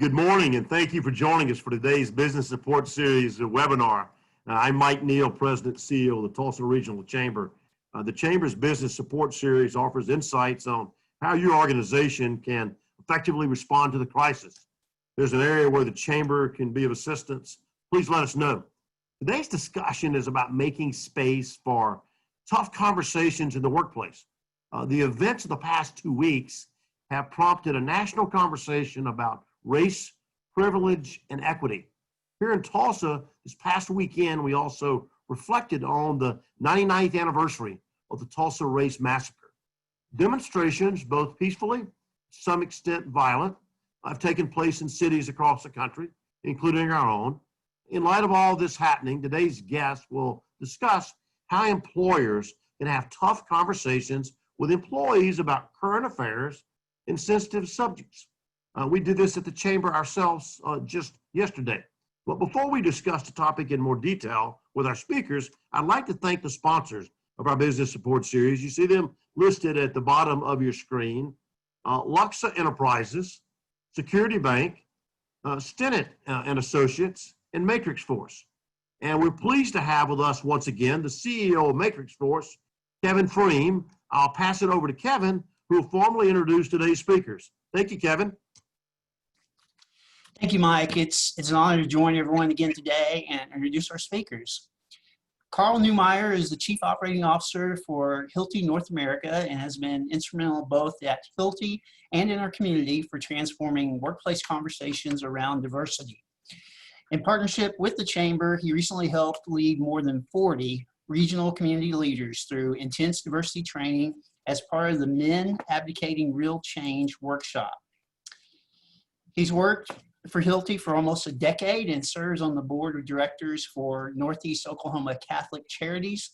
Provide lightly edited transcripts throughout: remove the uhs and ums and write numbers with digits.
Good morning, and thank you for joining us for today's Business Support Series webinar. I'm Mike Neal, President and CEO of the Tulsa Regional Chamber. The Chamber's Business Support Series offers insights on how your organization can effectively respond to the crisis. There's an area where the Chamber can be of assistance. Please let us know. Today's discussion is about making space for tough conversations in the workplace. The events of the past 2 weeks have prompted a national conversation about race, privilege, and equity. Here in Tulsa, this past weekend, we also reflected on the 99th anniversary of the Tulsa Race Massacre. Demonstrations, both peacefully, to some extent violent, have taken place in cities across the country, including our own. In light of all this happening, today's guest will discuss how employers can have tough conversations with employees about current affairs and sensitive subjects. We did this at the Chamber ourselves just yesterday. But before we discuss the topic in more detail with our speakers, I'd like to thank the sponsors of our Business Support Series. You see them listed at the bottom of your screen. Luxa Enterprises, Security Bank, Stinnett and Associates, and Matrix Force. And we're pleased to have with us once again the CEO of Matrix Force, Kevin Freem. I'll pass it over to Kevin, who will formally introduce today's speakers. Thank you, Kevin. Thank you, Mike. It's an honor to join everyone again today and introduce our speakers. Karl Neumaier is the Chief Operating Officer for Hilti North America and has been instrumental both at Hilti and in our community for transforming workplace conversations around diversity. In partnership with the Chamber, he recently helped lead more than 40 regional community leaders through intense diversity training as part of the Men Advocating Real Change workshop. He's worked for Hilti for almost a decade and serves on the board of directors for Northeast Oklahoma Catholic Charities,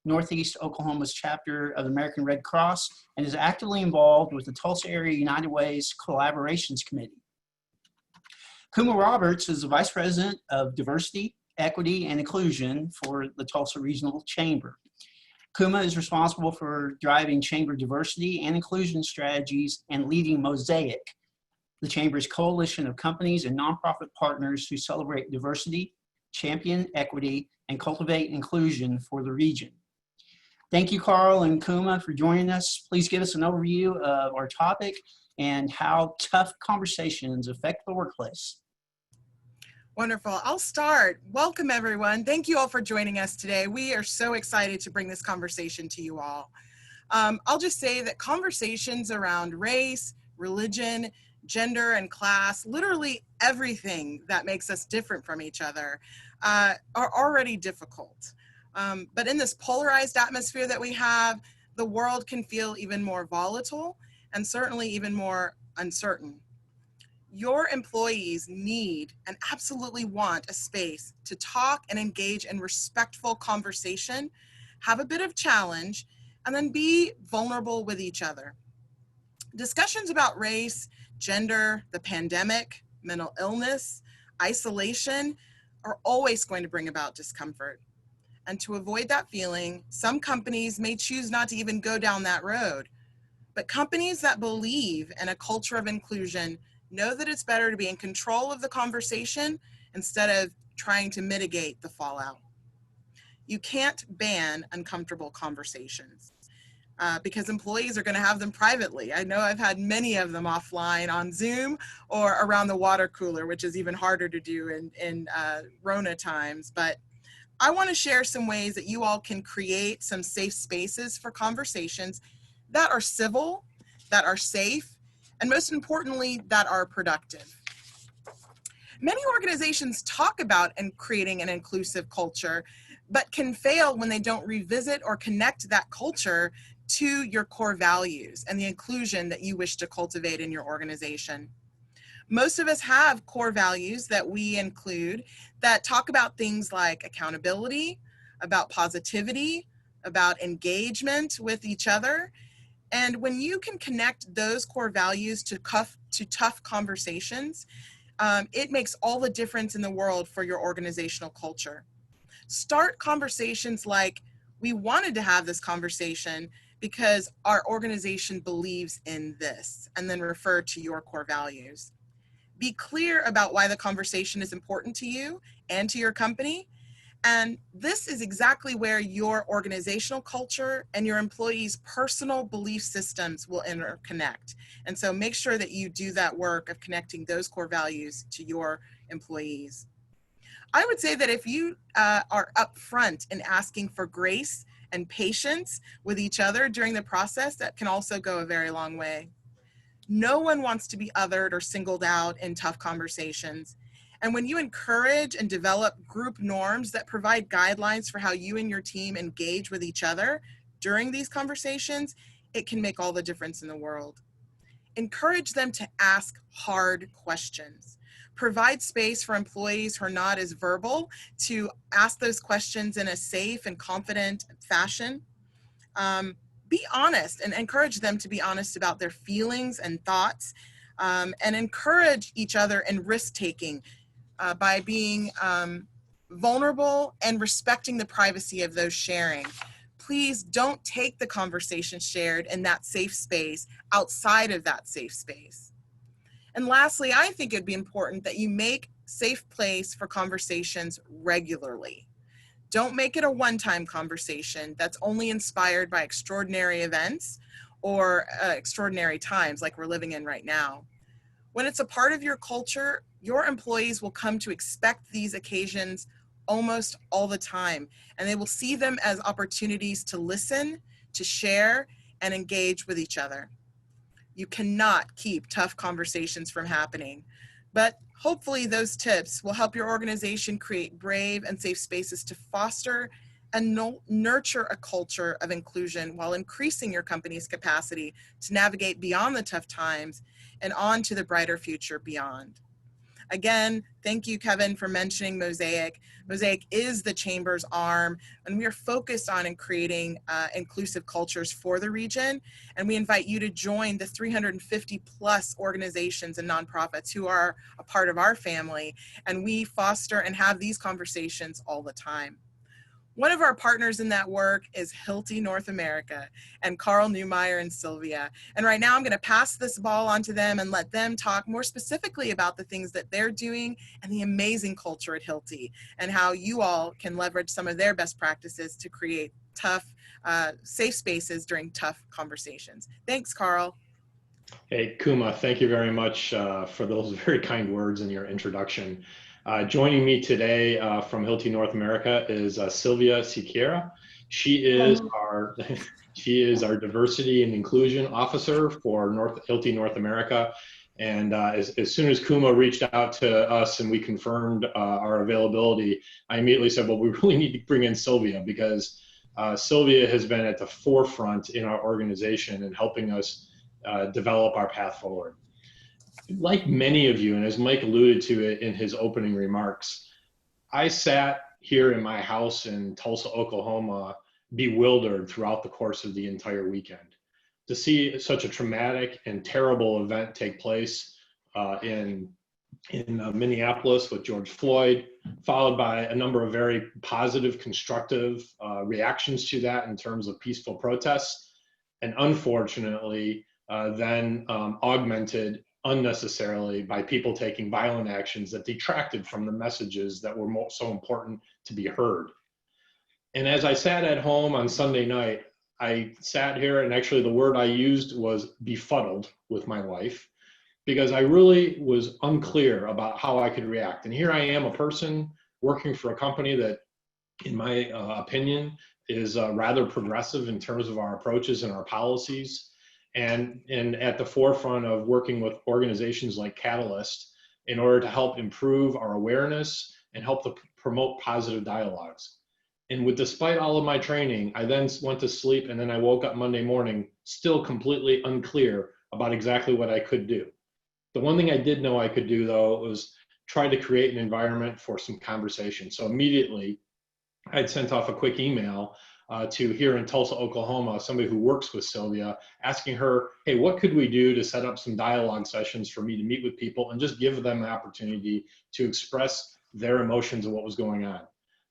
Northeast Oklahoma's chapter of the American Red Cross, and is actively involved with the Tulsa Area United Way's Collaborations Committee. Kuma Roberts is the Vice President of Diversity, Equity, and Inclusion for the Tulsa Regional Chamber. Kuma is responsible for driving Chamber diversity and inclusion strategies and leading Mosaic, the Chamber's coalition of companies and nonprofit partners who celebrate diversity, champion equity, and cultivate inclusion for the region. Thank you, Karl and Kuma, for joining us. Please give us an overview of our topic and how tough conversations affect the workplace. Wonderful. I'll start. Welcome, everyone. Thank you all for joining us today. We are so excited to bring this conversation to you all. I'll just say that conversations around race, religion, gender, and class, literally everything that makes us different from each other, are already difficult. But in this polarized atmosphere that we have, the world can feel even more volatile and certainly even more uncertain. Your employees need and absolutely want a space to talk and engage in respectful conversation, have a bit of challenge, and then be vulnerable with each other. Discussions about race, gender, the pandemic, mental illness, isolation are always going to bring about discomfort. And to avoid that feeling, some companies may choose not to even go down that road. But companies that believe in a culture of inclusion know that it's better to be in control of the conversation instead of trying to mitigate the fallout. You can't ban uncomfortable conversations. Because employees are going to have them privately. I know I've had many of them offline on Zoom or around the water cooler, which is even harder to do in Rona times. But I want to share some ways that you all can create some safe spaces for conversations that are civil, that are safe, and most importantly, that are productive. Many organizations talk about creating an inclusive culture, but can fail when they don't revisit or connect that culture to your core values and the inclusion that you wish to cultivate in your organization. Most of us have core values that we include that talk about things like accountability, about positivity, about engagement with each other. And when you can connect those core values to tough conversations, it makes all the difference in the world for your organizational culture. Start conversations like, we wanted to have this conversation because our organization believes in this, and then refer to your core values. Be clear about why the conversation is important to you and to your company. And this is exactly where your organizational culture and your employees' personal belief systems will interconnect. And so make sure that you do that work of connecting those core values to your employees. I would say that if you are upfront in asking for grace and patience with each other during the process, that can also go a very long way. No one wants to be othered or singled out in tough conversations. And when you encourage and develop group norms that provide guidelines for how you and your team engage with each other during these conversations, it can make all the difference in the world. Encourage them to ask hard questions. Provide space for employees who are not as verbal to ask those questions in a safe and confident fashion. Be honest and encourage them to be honest about their feelings and thoughts, and encourage each other in risk-taking by being vulnerable and respecting the privacy of those sharing. Please don't take the conversation shared in that safe space outside of that safe space. And lastly, I think it'd be important that you make safe place for conversations regularly. Don't make it a one-time conversation that's only inspired by extraordinary events or extraordinary times like we're living in right now. When it's a part of your culture, your employees will come to expect these occasions almost all the time, and they will see them as opportunities to listen, to share, and engage with each other. You cannot keep tough conversations from happening, but hopefully those tips will help your organization create brave and safe spaces to foster and nurture a culture of inclusion while increasing your company's capacity to navigate beyond the tough times and on to the brighter future beyond. Again, thank you, Kevin, for mentioning Mosaic. Mosaic is the Chamber's arm, and we are focused on creating inclusive cultures for the region. And we invite you to join the 350 plus organizations and nonprofits who are a part of our family. And we foster and have these conversations all the time. One of our partners in that work is Hilti North America and Karl, Neumaier, and Silvia. And right now I'm going to pass this ball on to them and let them talk more specifically about the things that they're doing and the amazing culture at Hilti and how you all can leverage some of their best practices to create tough, safe spaces during tough conversations. Thanks, Karl. Hey, Kuma, thank you very much for those very kind words in your introduction. Joining me today from Hilti North America is Silvia Story. She is our diversity and inclusion officer for Hilti North America. And as soon as Kuma reached out to us and we confirmed our availability, I immediately said, well, we really need to bring in Silvia because Silvia has been at the forefront in our organization and helping us develop our path forward. Like many of you, and as Mike alluded to it in his opening remarks, I sat here in my house in Tulsa, Oklahoma, bewildered throughout the course of the entire weekend. To see such a traumatic and terrible event take place in Minneapolis with George Floyd, followed by a number of very positive, constructive reactions to that in terms of peaceful protests, and unfortunately, then augmented unnecessarily by people taking violent actions that detracted from the messages that were so important to be heard. And as I sat at home on Sunday night, I sat here and actually the word I used was befuddled with my wife because I really was unclear about how I could react. And here I am, a person working for a company that, in my opinion, is rather progressive in terms of our approaches and our policies. And at the forefront of working with organizations like Catalyst in order to help improve our awareness and help to promote positive dialogues. And despite all of my training, I then went to sleep and then I woke up Monday morning still completely unclear about exactly what I could do. The one thing I did know I could do though was try to create an environment for some conversation. So immediately I'd sent off a quick email to here in Tulsa, Oklahoma, somebody who works with Silvia, asking her, hey, what could we do to set up some dialogue sessions for me to meet with people and just give them an opportunity to express their emotions of what was going on.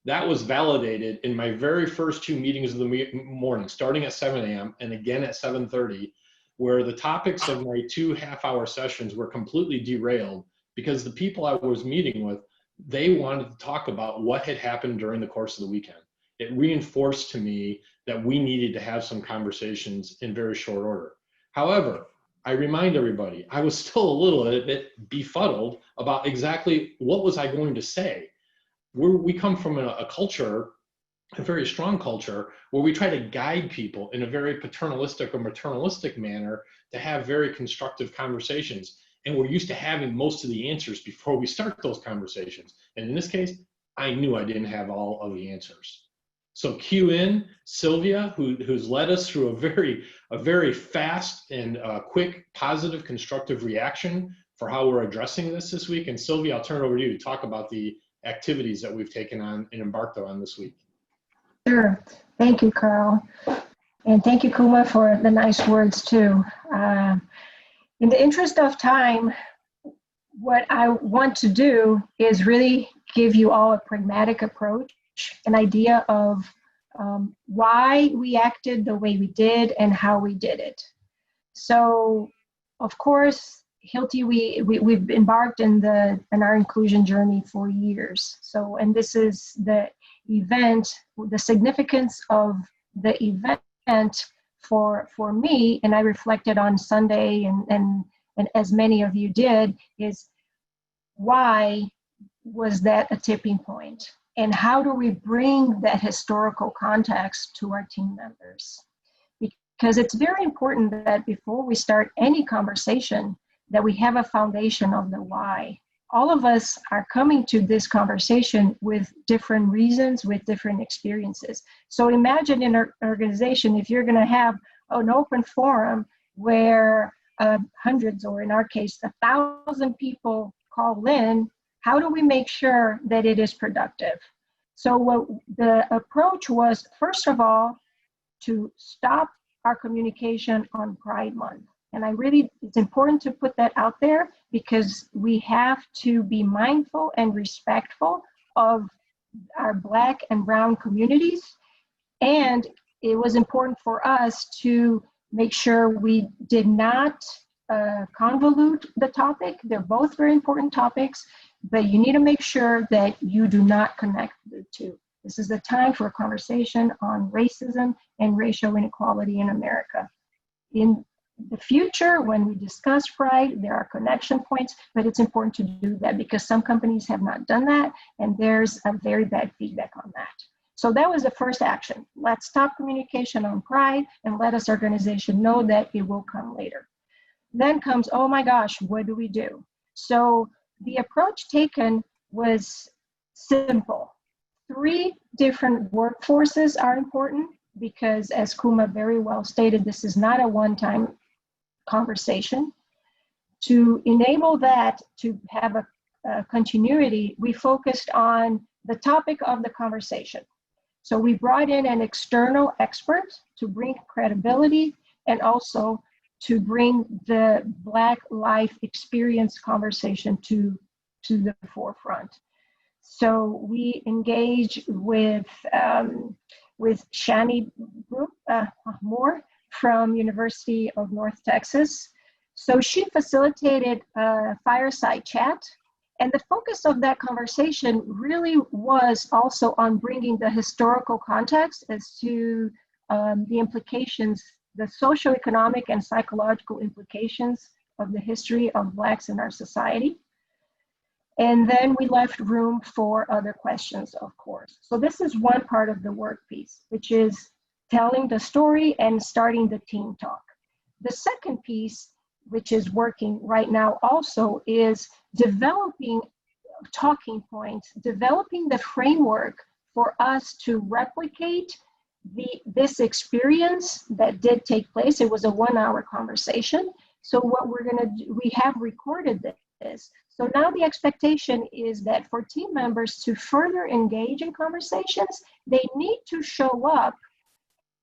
That was validated in my very first two meetings of the morning, starting at 7 a.m. and again at 7:30, where the topics of my 2 half-hour sessions were completely derailed because the people I was meeting with, they wanted to talk about what had happened during the course of the weekend. It reinforced to me that we needed to have some conversations in very short order. However, I remind everybody, I was still a little bit befuddled about exactly what was I going to say. We come from a culture, a very strong culture, where we try to guide people in a very paternalistic or maternalistic manner to have very constructive conversations. And we're used to having most of the answers before we start those conversations. And in this case, I knew I didn't have all of the answers. So cue in Silvia, who's led us through a very fast and quick, positive, constructive reaction for how we're addressing this week. And Silvia, I'll turn it over to you to talk about the activities that we've taken on and embarked on this week. Sure. Thank you, Karl. And thank you, Kuma, for the nice words too. In the interest of time, what I want to do is really give you all a pragmatic approach, an idea of why we acted the way we did and how we did it. So, of course, Hilti, we've embarked in our inclusion journey for years. So, and this is the event, the significance of the event for me, and I reflected on Sunday, and as many of you did, is why was that a tipping point? And how do we bring that historical context to our team members? Because it's very important that before we start any conversation, that we have a foundation of the why. All of us are coming to this conversation with different reasons, with different experiences. So imagine in an organization, if you're going to have an open forum where hundreds, or in our case, 1,000 people call in, how do we make sure that it is productive? So what the approach was, first of all, to stop our communication on Pride Month. And it's important to put that out there because we have to be mindful and respectful of our Black and Brown communities. And it was important for us to make sure we did not convolute the topic. They're both very important topics, but you need to make sure that you do not connect the two. This is the time for a conversation on racism and racial inequality in America. In the future, when we discuss Pride, there are connection points, but it's important to do that because some companies have not done that, and there's a very bad feedback on that. So that was the first action. Let's stop communication on Pride and let us organization know that it will come later. Then comes, oh my gosh, what do we do? So the approach taken was simple. 3 different workforces are important because, as Kuma very well stated, this is not a one-time conversation. To enable that to have a continuity, we focused on the topic of the conversation. So we brought in an external expert to bring credibility and also to bring the Black life experience conversation to the forefront. So we engage with Shani Moore from University of North Texas. So she facilitated a fireside chat, and the focus of that conversation really was also on bringing the historical context as to the implications, the socioeconomic and psychological implications of the history of Blacks in our society. And then we left room for other questions, of course. So this is one part of the work piece, which is telling the story and starting the team talk. The second piece, which is working right now also, is developing talking points, developing the framework for us to replicate this experience that did take place. It was a 1-hour conversation. So what we're gonna do, we have recorded this. So now the expectation is that for team members to further engage in conversations, they need to show up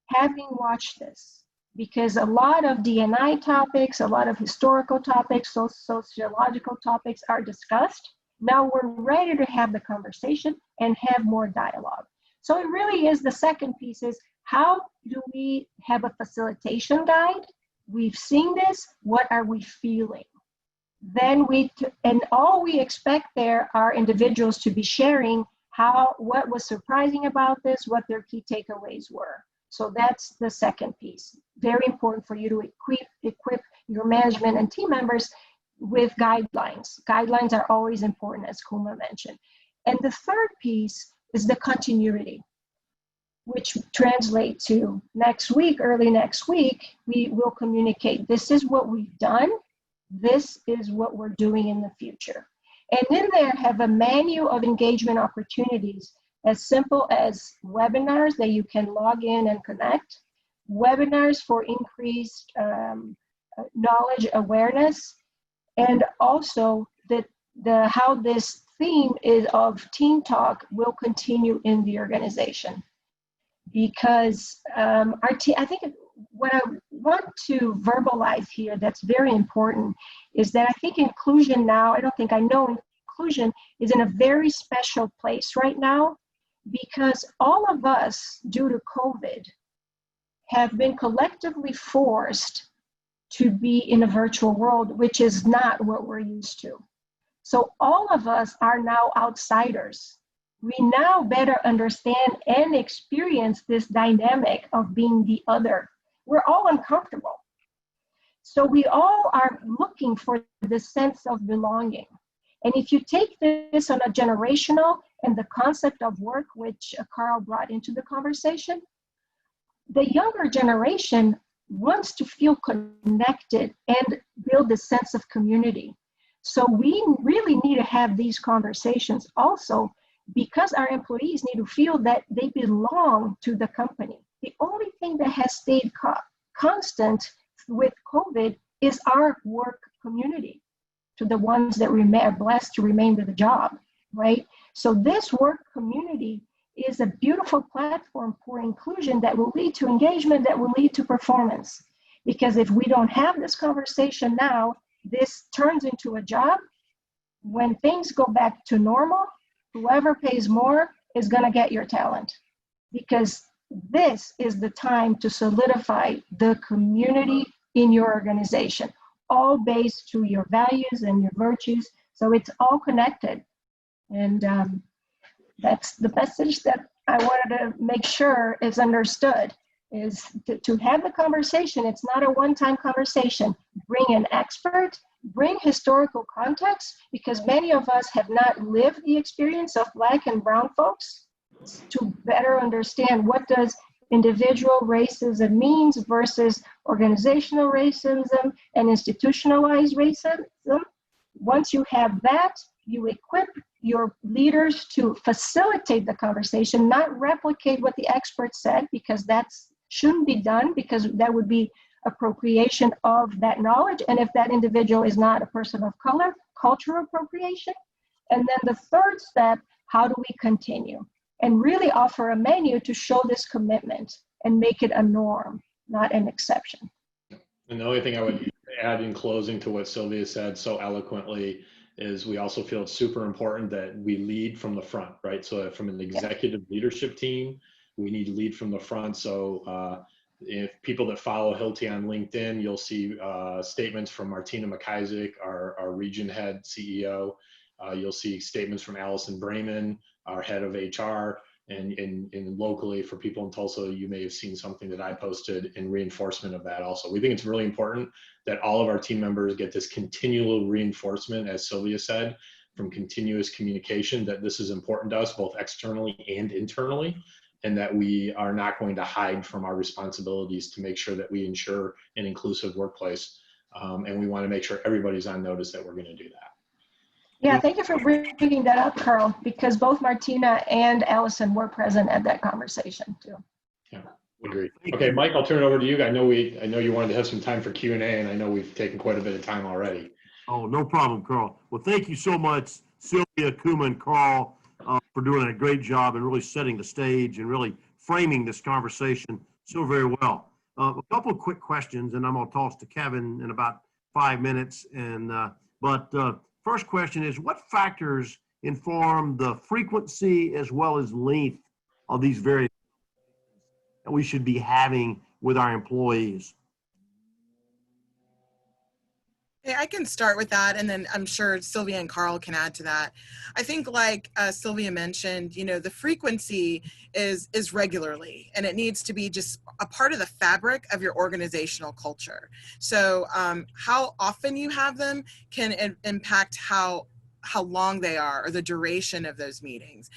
having watched this, because a lot of D&I topics, a lot of historical topics, sociological topics are discussed. Now we're ready to have the conversation and have more dialogue. So it really is, the second piece is, how do we have a facilitation guide? We've seen this, what are we feeling? then and all we expect there are individuals to be sharing what was surprising about this, what their key takeaways were. So that's the second piece. Very important for you to equip your management and team members with guidelines. Guidelines are always important, as Kuma mentioned. And the third piece is the continuity, which translates to early next week, we will communicate, this is what we've done, this is what we're doing in the future. And in there have a menu of engagement opportunities as simple as webinars that you can log in and connect, webinars for increased knowledge awareness, and also how this theme of team talk will continue in the organization. Because our team, I think what I want to verbalize here that's very important is that I think inclusion now, I know inclusion is in a very special place right now, because all of us, due to COVID, have been collectively forced to be in a virtual world, which is not what we're used to. So all of us are now outsiders. We now better understand and experience this dynamic of being the other. We're all uncomfortable. So we all are looking for the sense of belonging. And if you take this on a generational and the concept of work, which Karl brought into the conversation, the younger generation wants to feel connected and build a sense of community. So we really need to have these conversations also, because our employees need to feel that they belong to the company. The only thing that has stayed constant with COVID is our work community, to the ones that are blessed to remain with the job, right? So this work community is a beautiful platform for inclusion that will lead to engagement, that will lead to performance. Because if we don't have this conversation now, this turns into a job. When things go back to normal, whoever pays more is going to get your talent, because this is the time to solidify the community in your organization, all based to your values and your virtues. So it's all connected. And that's the message that I wanted to make sure is understood, is to have the conversation. It's not a one-time conversation. Bring an expert, bring historical context, because many of us have not lived the experience of Black and Brown folks, to better understand what does individual racism means versus organizational racism and institutionalized racism. Once you have that, you equip your leaders to facilitate the conversation, not replicate what the expert said, because that shouldn't be done, because that would be appropriation of that knowledge. And if that individual is not a person of color, cultural appropriation. And then the third step, how do we continue? And really offer a menu to show this commitment and make it a norm, not an exception. And the only thing I would add in closing to what Silvia said so eloquently is we also feel it's super important that we lead from the front, right? So from an executive leadership team, we need to lead from the front. So if people that follow Hilti on LinkedIn, you'll see statements from Martina McIsaac, our region head CEO. You'll see statements from Allison Brayman, our head of HR, and locally for people in Tulsa, you may have seen something that I posted in reinforcement of that also. We think it's really important that all of our team members get this continual reinforcement, as Silvia said, from continuous communication, that this is important to us both externally and internally, and that we are not going to hide from our responsibilities to make sure that we ensure an inclusive workplace. And we want to make sure everybody's on notice that we're going to do that. Yeah, thank you for bringing that up, Karl, because both Martina and Allison were present at that conversation too. Yeah, agreed. Okay, Mike, I'll turn it over to you. I know you wanted to have some time for Q&A, and I know we've taken quite a bit of time already. Oh, no problem, Karl. Well, thank you so much, Silvia, Kuma, and Karl, for doing a great job and really setting the stage and really framing this conversation so very well. A couple of quick questions, and I'm going to toss to Kevin in about 5 minutes. First question is, what factors inform the frequency as well as length of these various that we should be having with our employees? Yeah, I can start with that, and then I'm sure Sylvia and Karl can add to that. I think, like Sylvia mentioned, the frequency is regularly, and it needs to be just a part of the fabric of your organizational culture. So, how often you have them can impact how long they are or the duration of those meetings.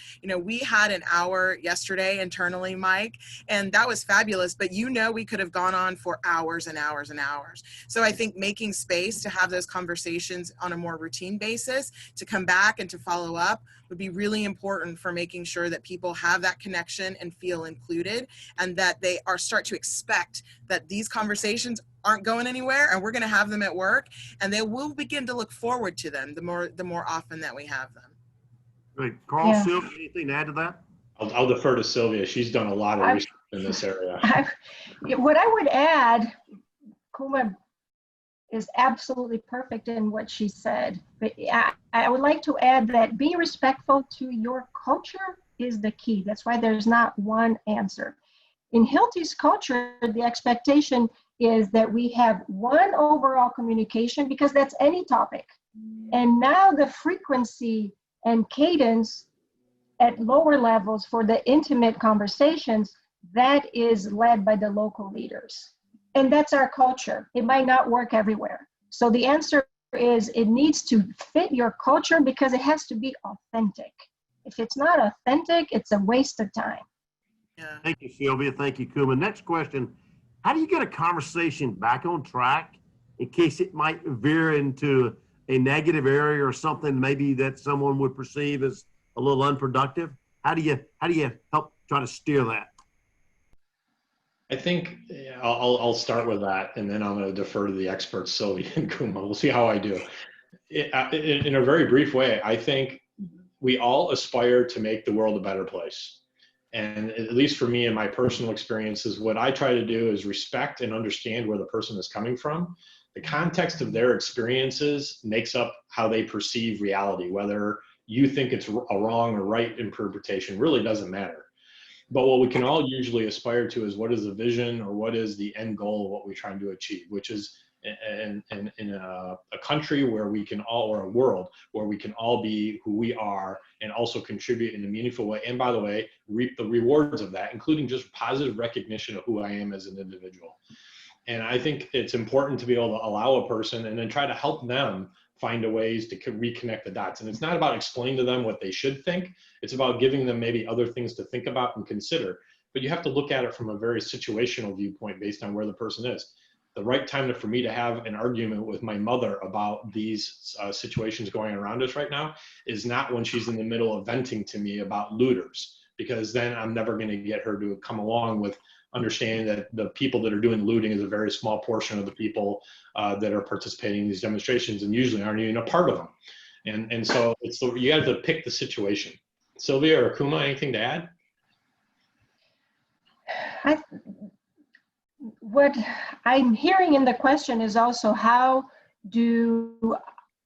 We had an hour yesterday internally, Mike, and that was fabulous, but we could have gone on for hours and hours and hours. So I think making space to have those conversations on a more routine basis, to come back and to follow up, would be really important for making sure that people have that connection and feel included, and that they start to expect that these conversations aren't going anywhere, and we're going to have them at work, and they will begin to look forward to them the more often that we have them. Great. Karl, Yeah. Sylvia, anything to add to that? I'll defer to Sylvia. She's done a lot of research in this area. What I would add, Kuma is absolutely perfect in what she said, but I would like to add that being respectful to your culture is the key. That's why there's not one answer. In Hilti's culture, the expectation is that we have one overall communication, because that's any topic. And now the frequency and cadence at lower levels for the intimate conversations, that is led by the local leaders. And that's our culture. It might not work everywhere. So the answer is it needs to fit your culture, because it has to be authentic. If it's not authentic, it's a waste of time. Yeah. Thank you, Sylvia. Thank you, Kuma. Next question. How do you get a conversation back on track in case it might veer into a negative area or something maybe that someone would perceive as a little unproductive? How do you help try to steer that? I think I'll start with that, and then I'm going to defer to the experts, Sylvia and Kuma. We'll see how I do. In a very brief way, I think we all aspire to make the world a better place. And at least for me and my personal experiences, what I try to do is respect and understand where the person is coming from. The context of their experiences makes up how they perceive reality. Whether you think it's a wrong or right interpretation really doesn't matter. But what we can all usually aspire to is what is the vision or what is the end goal of what we're trying to achieve, which is in a country where we can all, or a world where we can all be who we are and also contribute in a meaningful way. And by the way, reap the rewards of that, including just positive recognition of who I am as an individual. And I think it's important to be able to allow a person and then try to help them find a ways to reconnect the dots. And it's not about explaining to them what they should think. It's about giving them maybe other things to think about and consider. But you have to look at it from a very situational viewpoint based on where the person is. The right time for me to have an argument with my mother about these situations going around us right now is not when she's in the middle of venting to me about looters, because then I'm never going to get her to come along with understanding that the people that are doing looting is a very small portion of the people that are participating in these demonstrations, and usually aren't even a part of them. And so you have to pick the situation. Sylvia or Kuma, anything to add? What I'm hearing in the question is also how do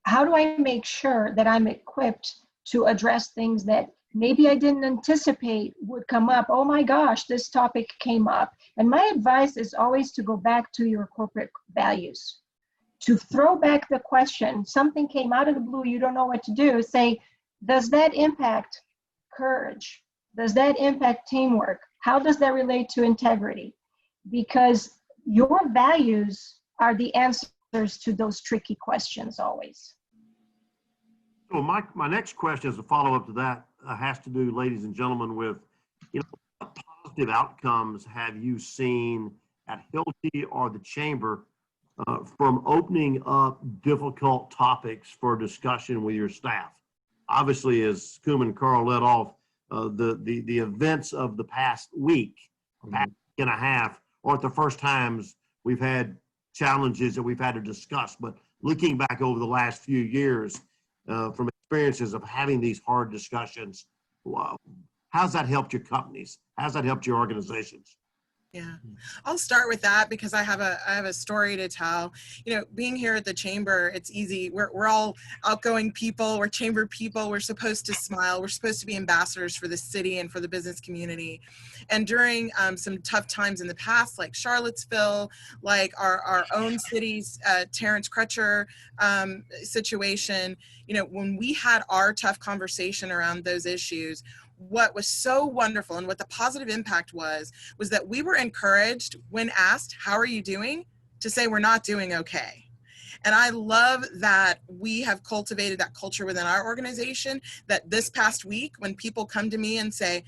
I make sure that I'm equipped to address things that maybe I didn't anticipate would come up. Oh my gosh, this topic came up. And my advice is always to go back to your corporate values, to throw back the question. Something came out of the blue, you don't know what to do. Say, does that impact courage? Does that impact teamwork? How does that relate to integrity? Because your values are the answers to those tricky questions always. So my next question as a follow-up to that has to do, ladies and gentlemen, with, what positive outcomes have you seen at Hilti or the Chamber from opening up difficult topics for discussion with your staff? Obviously, as Kuma and Karl led off, the events of the past week, past week and a half, aren't the first times we've had challenges that we've had to discuss. But looking back over the last few years, from experiences of having these hard discussions, how's that helped your companies? How's that helped your organizations? Yeah, I'll start with that because I have a story to tell. You know, being here at the chamber, it's easy. We're all outgoing people. We're chamber people. We're supposed to smile. We're supposed to be ambassadors for the city and for the business community. And during some tough times in the past, like Charlottesville, like our own city's Terrence Crutcher situation, you know, when we had our tough conversation around those issues, what was so wonderful and what the positive impact was that we were encouraged when asked, how are you doing? To say we're not doing okay. And I love that we have cultivated that culture within our organization, that this past week, when people come to me and say,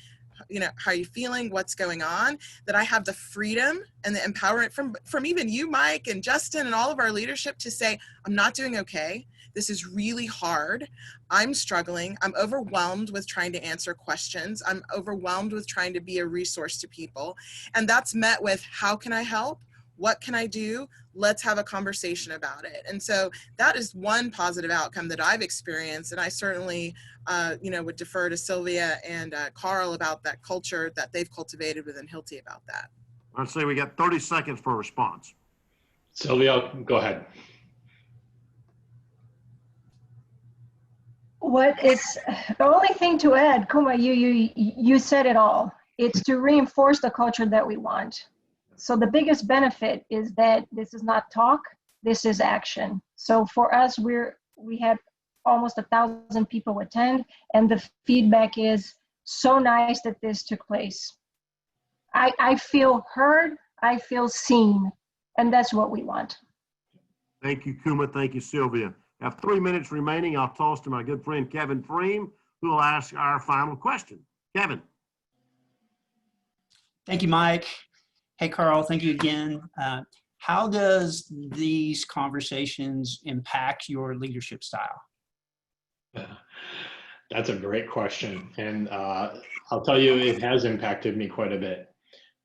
you know, how are you feeling? What's going on? That I have the freedom and the empowerment from even you, Mike, and Justin, and all of our leadership to say, I'm not doing okay. This is really hard. I'm struggling. I'm overwhelmed with trying to answer questions. I'm overwhelmed with trying to be a resource to people. And that's met with, how can I help? What can I do? Let's have a conversation about it. And so that is one positive outcome that I've experienced. And I certainly, you know, would defer to Sylvia and Karl about that culture that they've cultivated within Hilti about that. I'd say we got 30 seconds for a response. Sylvia, go ahead. What is the only thing to add, Kuma, you said it all. It's to reinforce the culture that we want. So the biggest benefit is that this is not talk, this is action. So for us, we had almost 1,000 people attend, and the feedback is so nice that this took place. I feel heard, I feel seen, and that's what we want. Thank you, Kuma. Thank you, Sylvia. I have 3 minutes remaining. I'll toss to my good friend Kevin Freem, who will ask our final question. Kevin. Thank you, Mike. Hey, Karl, thank you again. How does these conversations impact your leadership style? That's a great question. And I'll tell you, it has impacted me quite a bit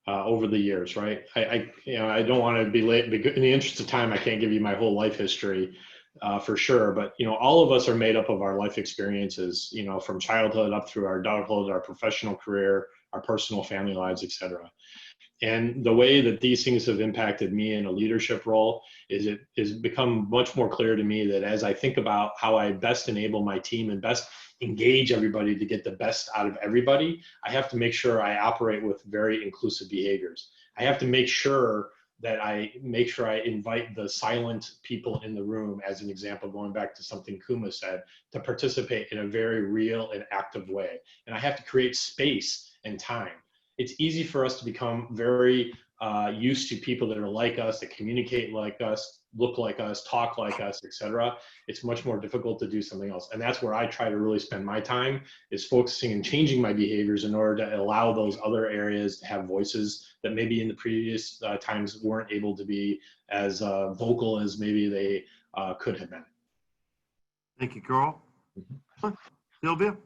over the years, right? I don't want to be late. In the interest of time, I can't give you my whole life history for sure. But, you know, all of us are made up of our life experiences, you know, from childhood up through our adulthood, our professional career, our personal family lives, et cetera. And the way that these things have impacted me in a leadership role is it has become much more clear to me that as I think about how I best enable my team and best engage everybody to get the best out of everybody, I have to make sure I operate with very inclusive behaviors. I have to make sure that I invite the silent people in the room, as an example, going back to something Kuma said, to participate in a very real and active way. And I have to create space and time. It's easy for us to become very used to people that are like us, that communicate like us, look like us, talk like us, etc. It's much more difficult to do something else. And that's where I try to really spend my time, is focusing and changing my behaviors in order to allow those other areas to have voices that maybe in the previous times weren't able to be as vocal as maybe they could have been. Thank you, Karl. Sylvia?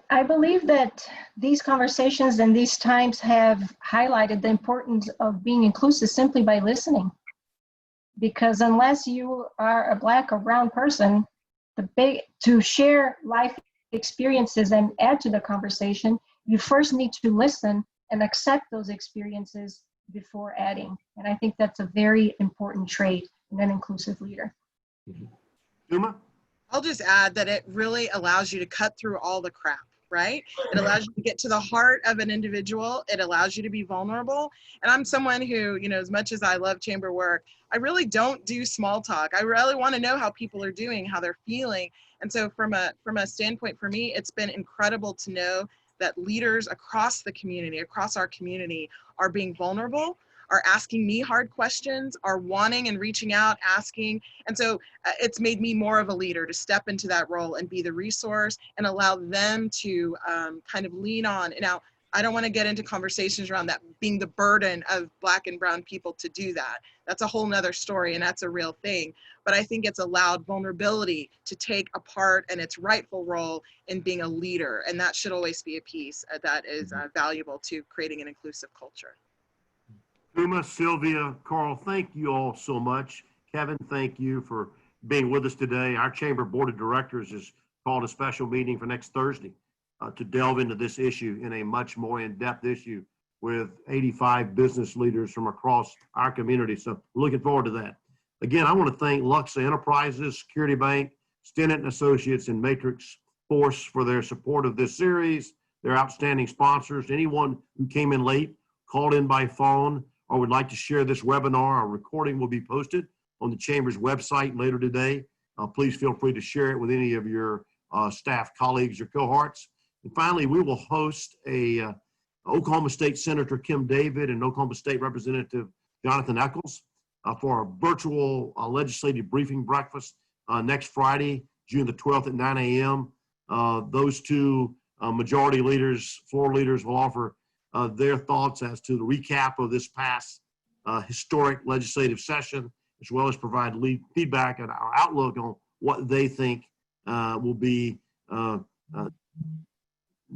I believe that these conversations and these times have highlighted the importance of being inclusive simply by listening. Because unless you are a Black or brown person, to share life experiences and add to the conversation, you first need to listen and accept those experiences before adding. And I think that's a very important trait in an inclusive leader. Kuma? I'll just add that it really allows you to cut through all the crap, right? It allows you to get to the heart of an individual. It allows you to be vulnerable. And I'm someone who, you know, as much as I love chamber work, I really don't do small talk. I really want to know how people are doing, how they're feeling. And so from a standpoint for me, it's been incredible to know that leaders across the community, across our community, are being vulnerable, are asking me hard questions, are wanting and reaching out, asking. And so it's made me more of a leader to step into that role and be the resource and allow them to kind of lean on. Now, I don't want to get into conversations around that being the burden of Black and brown people to do that. That's a whole nother story, and that's a real thing. But I think it's allowed vulnerability to take a part and its rightful role in being a leader. And that should always be a piece that is valuable to creating an inclusive culture. Kuma, Sylvia, Karl, thank you all so much. Kevin, thank you for being with us today. Our Chamber Board of Directors has called a special meeting for next Thursday to delve into this issue in a much more in-depth issue with 85 business leaders from across our community. So looking forward to that. Again, I want to thank Luxa Enterprises, Security Bank, Stinnett & Associates, and Matrix Force for their support of this series. They're outstanding sponsors. Anyone who came in late, called in by phone, or would like to share this webinar, a recording will be posted on the Chamber's website later today. Please feel free to share it with any of your staff colleagues or cohorts. And finally, we will host a Oklahoma State Senator Kim David and Oklahoma State Representative Jonathan Eccles for a virtual legislative briefing breakfast next Friday, June the 12th at 9 a.m. Those two majority leaders, floor leaders will offer their thoughts as to the recap of this past historic legislative session, as well as provide feedback and our outlook on what they think will be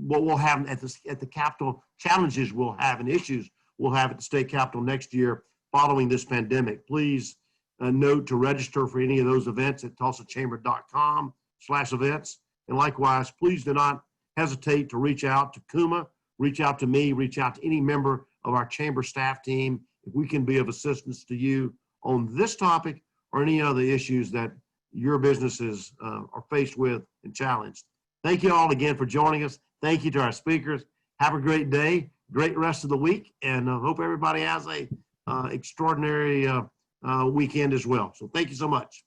what we'll have at the Capitol, challenges we'll have and issues we'll have at the state Capitol next year following this pandemic. Please note to register for any of those events at tulsachamber.com/events. And likewise, please do not hesitate to reach out to Kuma, reach out to me, reach out to any member of our chamber staff team if we can be of assistance to you on this topic or any other issues that your businesses are faced with and challenged. Thank you all again for joining us. Thank you to our speakers. Have a great day, great rest of the week, and hope everybody has a extraordinary weekend as well. So thank you so much.